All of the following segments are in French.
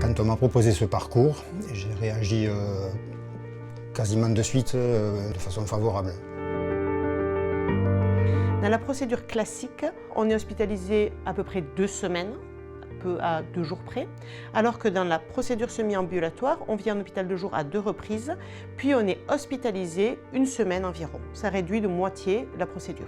Quand on m'a proposé ce parcours, j'ai réagi quasiment de suite de façon favorable. Dans la procédure classique, on est hospitalisé à peu près 2 semaines, peu à 2 jours près, alors que dans la procédure semi-ambulatoire, on vient en hôpital de jour à 2 reprises, puis on est hospitalisé 1 semaine environ. Ça réduit de moitié la procédure.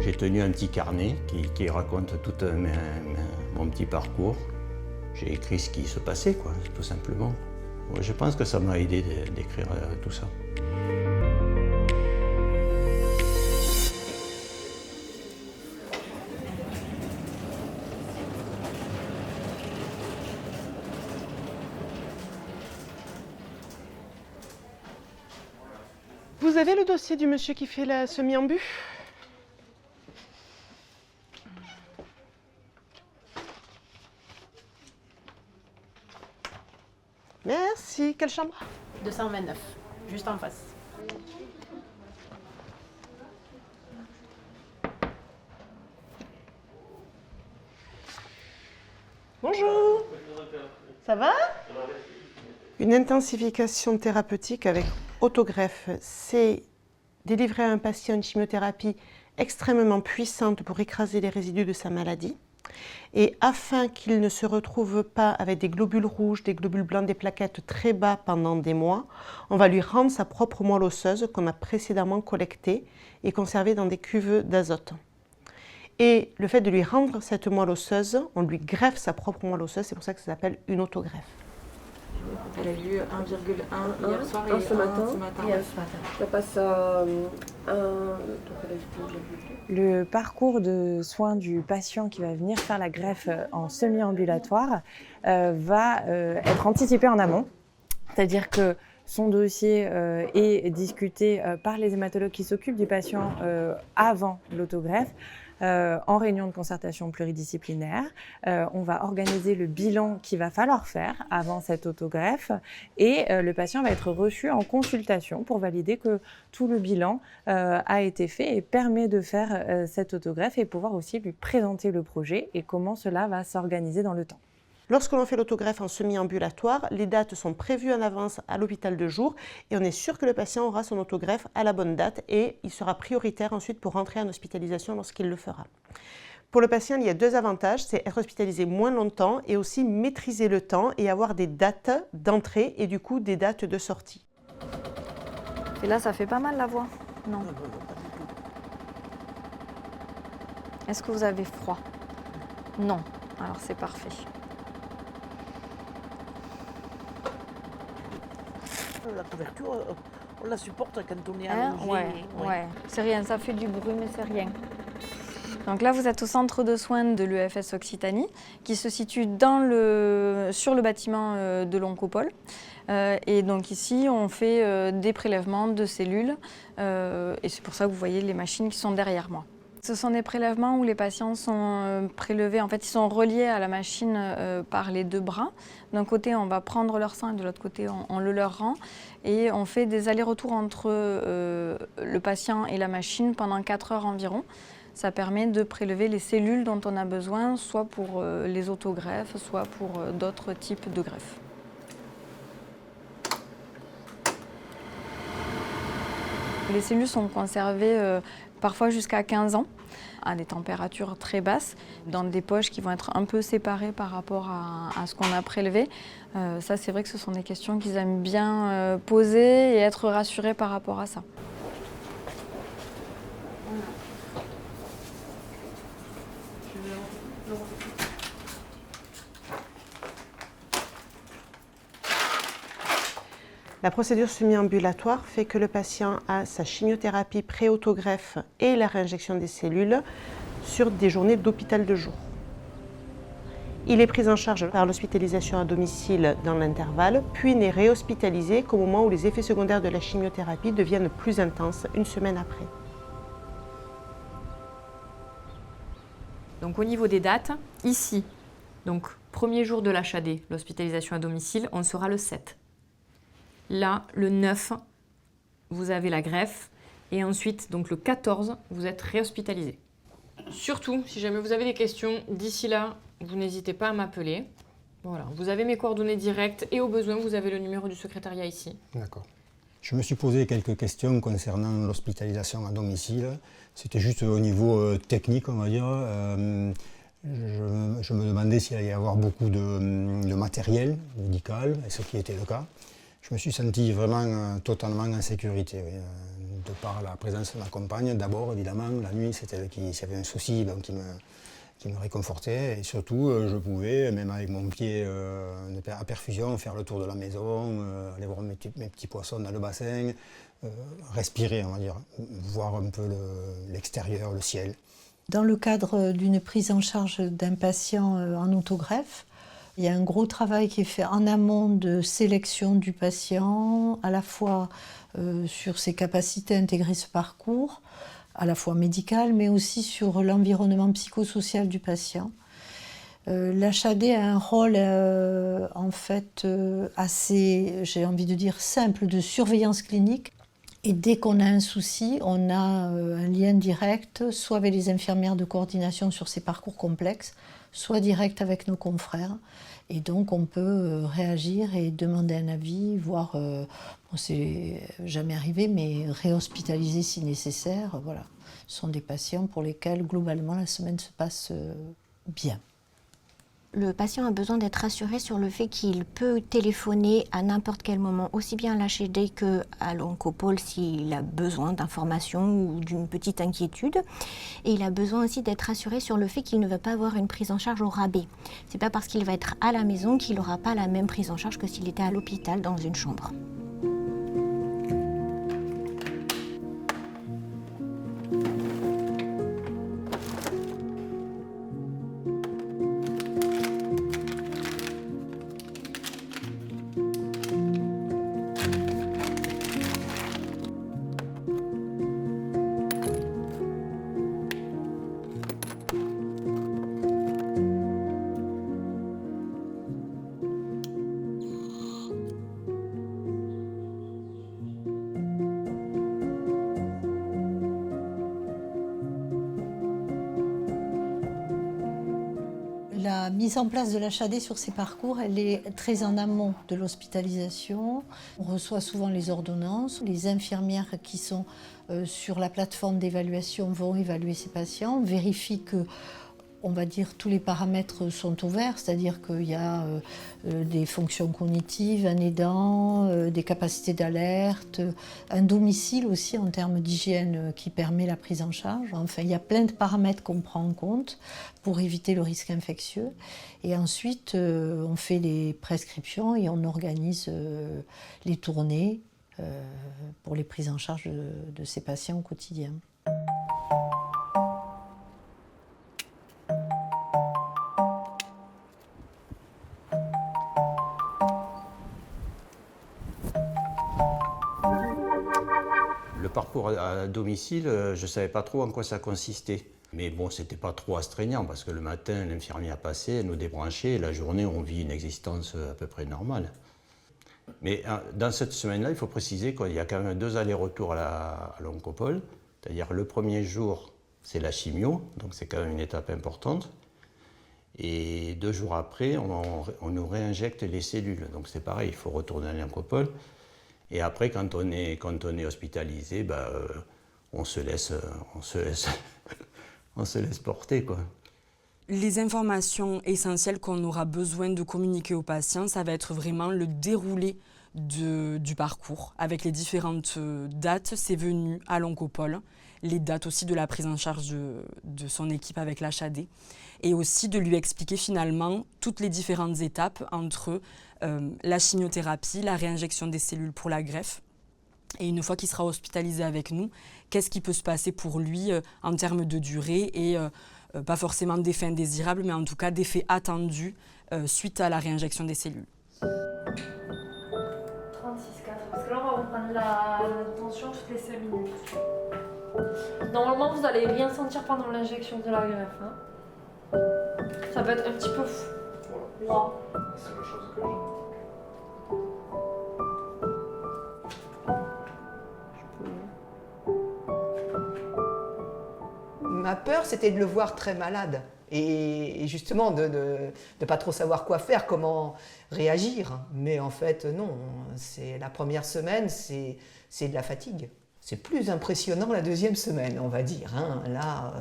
J'ai tenu un petit carnet qui raconte tout mon petit parcours. J'ai écrit ce qui se passait, quoi, tout simplement. Je pense que ça m'a aidé d'écrire tout ça. Vous avez le dossier du monsieur qui fait la semi-ambu? Merci. Quelle chambre? 229, juste en face. Bonjour. Ça va? Une intensification thérapeutique avec autogreffe, c'est délivrer à un patient une chimiothérapie extrêmement puissante pour écraser les résidus de sa maladie. Et afin qu'il ne se retrouve pas avec des globules rouges, des globules blancs, des plaquettes très bas pendant des mois, on va lui rendre sa propre moelle osseuse qu'on a précédemment collectée et conservée dans des cuves d'azote. Et le fait de lui rendre cette moelle osseuse, on lui greffe sa propre moelle osseuse, c'est pour ça que ça s'appelle une autogreffe. Elle a eu 1,1 hier soir et ce matin. Ouais. Ça passe à Le parcours de soins du patient qui va venir faire la greffe en semi-ambulatoire va être anticipé en amont. C'est-à-dire que son dossier est discuté par les hématologues qui s'occupent du patient avant l'autogreffe. En réunion de concertation pluridisciplinaire, on va organiser le bilan qu'il va falloir faire avant cette autogreffe et le patient va être reçu en consultation pour valider que tout le bilan a été fait et permet de faire cette autogreffe et pouvoir aussi lui présenter le projet et comment cela va s'organiser dans le temps. Lorsque l'on fait l'autogreffe en semi-ambulatoire, les dates sont prévues en avance à l'hôpital de jour et on est sûr que le patient aura son autogreffe à la bonne date et il sera prioritaire ensuite pour rentrer en hospitalisation lorsqu'il le fera. Pour le patient, il y a 2 avantages, c'est être hospitalisé moins longtemps et aussi maîtriser le temps et avoir des dates d'entrée et du coup des dates de sortie. Et là, ça fait pas mal la voix? Non. Est-ce que vous avez froid? Non. Alors c'est parfait. La couverture, on la supporte quand on est allongé. Ouais. C'est rien, ça fait du bruit, mais c'est rien. Donc là, vous êtes au centre de soins de l'EFS Occitanie, qui se situe sur le bâtiment de l'Oncopole. Et donc ici, on fait des prélèvements de cellules, et c'est pour ça que vous voyez les machines qui sont derrière moi. Ce sont des prélèvements où les patients sont prélevés, en fait ils sont reliés à la machine par les 2 bras. D'un côté on va prendre leur sang et de l'autre côté on le leur rend. Et on fait des allers-retours entre le patient et la machine pendant 4 heures environ. Ça permet de prélever les cellules dont on a besoin, soit pour les autogreffes, soit pour d'autres types de greffes. Les cellules sont conservées parfois jusqu'à 15 ans, à des températures très basses, dans des poches qui vont être un peu séparées par rapport à ce qu'on a prélevé. Ça, c'est vrai que ce sont des questions qu'ils aiment bien poser et être rassurés par rapport à ça. La procédure semi-ambulatoire fait que le patient a sa chimiothérapie pré-autogreffe et la réinjection des cellules sur des journées d'hôpital de jour. Il est pris en charge par l'hospitalisation à domicile dans l'intervalle, puis n'est réhospitalisé qu'au moment où les effets secondaires de la chimiothérapie deviennent plus intenses, 1 semaine après. Donc au niveau des dates, ici, donc premier jour de l'HAD, l'hospitalisation à domicile, on sera le 7. Là, le 9, vous avez la greffe. Et ensuite, donc le 14, vous êtes réhospitalisé. Surtout, si jamais vous avez des questions, d'ici là, vous n'hésitez pas à m'appeler. Voilà, vous avez mes coordonnées directes et au besoin, vous avez le numéro du secrétariat ici. D'accord. Je me suis posé quelques questions concernant l'hospitalisation à domicile. C'était juste au niveau technique, on va dire. Je me demandais s'il allait y avoir beaucoup de matériel médical, et ce qui était le cas. Je me suis senti vraiment totalement en sécurité, oui, de par la présence de ma compagne. D'abord, évidemment, la nuit, c'était elle qui, s'il y avait un souci, donc, qui me réconfortait. Et surtout, je pouvais, même avec mon pied à perfusion, faire le tour de la maison, aller voir mes petits poissons dans le bassin, respirer, on va dire, voir un peu l'extérieur, le ciel. Dans le cadre d'une prise en charge d'un patient en autogreffe, il y a un gros travail qui est fait en amont de sélection du patient, à la fois sur ses capacités à intégrer ce parcours, à la fois médical, mais aussi sur l'environnement psychosocial du patient. L'HAD a un rôle en fait assez, j'ai envie de dire, simple de surveillance clinique. Et dès qu'on a un souci, on a un lien direct, soit avec les infirmières de coordination sur ces parcours complexes, soit direct avec nos confrères. Et donc on peut réagir et demander un avis, voire, bon, c'est jamais arrivé, mais réhospitaliser si nécessaire. Voilà. Ce sont des patients pour lesquels globalement la semaine se passe bien. Le patient a besoin d'être rassuré sur le fait qu'il peut téléphoner à n'importe quel moment, aussi bien à l'HD qu'à l'oncopole s'il a besoin d'informations ou d'une petite inquiétude. Et il a besoin aussi d'être rassuré sur le fait qu'il ne va pas avoir une prise en charge au rabais. C'est pas parce qu'il va être à la maison qu'il n'aura pas la même prise en charge que s'il était à l'hôpital dans une chambre. La mise en place de l'HAD sur ces parcours, elle est très en amont de l'hospitalisation. On reçoit souvent les ordonnances. Les infirmières qui sont sur la plateforme d'évaluation vont évaluer ces patients, vérifient que, on va dire, tous les paramètres sont ouverts, c'est-à-dire qu'il y a des fonctions cognitives, un aidant, des capacités d'alerte, un domicile aussi en termes d'hygiène qui permet la prise en charge. Enfin, il y a plein de paramètres qu'on prend en compte pour éviter le risque infectieux. Et ensuite, on fait les prescriptions et on organise les tournées pour les prises en charge de ces patients au quotidien. Le parcours à domicile, je ne savais pas trop en quoi ça consistait. Mais bon, c'était pas trop astreignant parce que le matin, l'infirmière passait, elle nous débranchait, et la journée, on vit une existence à peu près normale. Mais dans cette semaine-là, il faut préciser qu'il y a quand même 2 allers-retours à l'oncopole. C'est-à-dire le premier jour, c'est la chimio, donc c'est quand même une étape importante. Et 2 jours après, on nous réinjecte les cellules. Donc c'est pareil, il faut retourner à l'oncopole. Et après, quand on est hospitalisé, on se laisse porter, quoi. Les informations essentielles qu'on aura besoin de communiquer aux patients, ça va être vraiment le déroulé du parcours, avec les différentes dates, ses venues à l'oncopole, les dates aussi de la prise en charge de son équipe avec l'HAD, et aussi de lui expliquer finalement toutes les différentes étapes entre la chimiothérapie, la réinjection des cellules pour la greffe, et une fois qu'il sera hospitalisé avec nous, qu'est-ce qui peut se passer pour lui en termes de durée et pas forcément d'effets indésirables, mais en tout cas d'effets attendus suite à la réinjection des cellules. 36,4, parce que là on va reprendre la tension toutes les 5 minutes. Normalement vous n'allez rien sentir pendant l'injection de la greffe. Hein. Ça peut être un petit peu froid. C'est la chose que j'ai. Ma peur, c'était de le voir très malade. et justement de ne pas trop savoir quoi faire, comment réagir. Mais en fait, non, c'est la première semaine, c'est de la fatigue. C'est plus impressionnant la deuxième semaine, on va dire. Hein, là,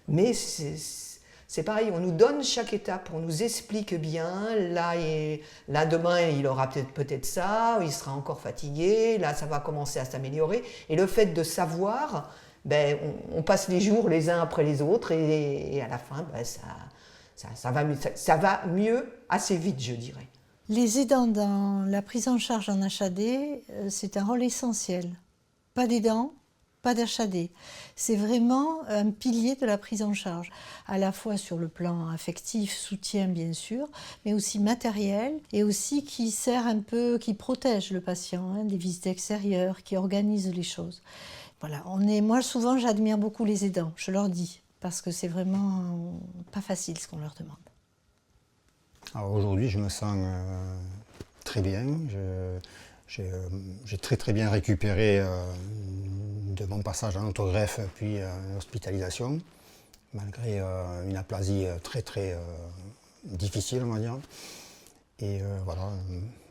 mais c'est pareil, on nous donne chaque étape, on nous explique bien, là demain il aura peut-être ça, il sera encore fatigué, là ça va commencer à s'améliorer. Et le fait de savoir, ben, on passe les jours les uns après les autres et à la fin, ben, ça va mieux assez vite, je dirais. Les aidants dans la prise en charge en HAD, c'est un rôle essentiel. Pas d'aidants, pas d'HAD. C'est vraiment un pilier de la prise en charge, à la fois sur le plan affectif, soutien bien sûr, mais aussi matériel, et aussi qui sert un peu, qui protège le patient, hein, des visites extérieures, qui organise les choses. Voilà, moi souvent j'admire beaucoup les aidants, je leur dis, parce que c'est vraiment pas facile ce qu'on leur demande. Alors aujourd'hui je me sens très bien. J'ai très bien récupéré de mon passage en autogreffe puis l'hospitalisation, malgré une aplasie très difficile, on va dire. Et voilà,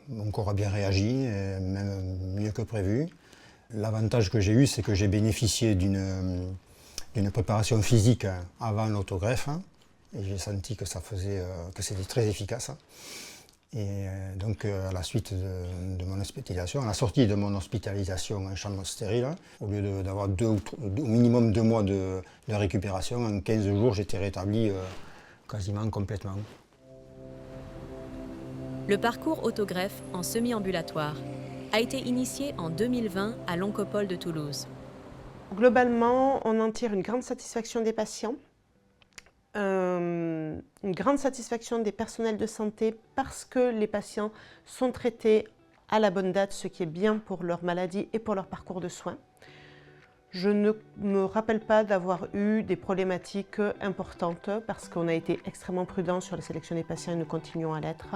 mon corps a bien réagi, même mieux que prévu. L'avantage que j'ai eu, c'est que j'ai bénéficié d'une préparation physique avant l'autogreffe, et j'ai senti que c'était très efficace. Et donc à la suite de mon hospitalisation, à la sortie de mon hospitalisation en chambre stérile, au lieu d'avoir au minimum 2 mois de récupération, en 15 jours j'étais rétabli quasiment complètement. Le parcours autogreffe en semi-ambulatoire a été initié en 2020 à l'Oncopole de Toulouse. Globalement, on en tire une grande satisfaction des patients. Une grande satisfaction des personnels de santé parce que les patients sont traités à la bonne date, ce qui est bien pour leur maladie et pour leur parcours de soins. Je ne me rappelle pas d'avoir eu des problématiques importantes parce qu'on a été extrêmement prudents sur la sélection des patients et nous continuons à l'être.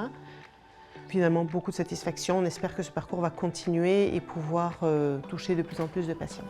Finalement, beaucoup de satisfaction. On espère que ce parcours va continuer et pouvoir toucher de plus en plus de patients.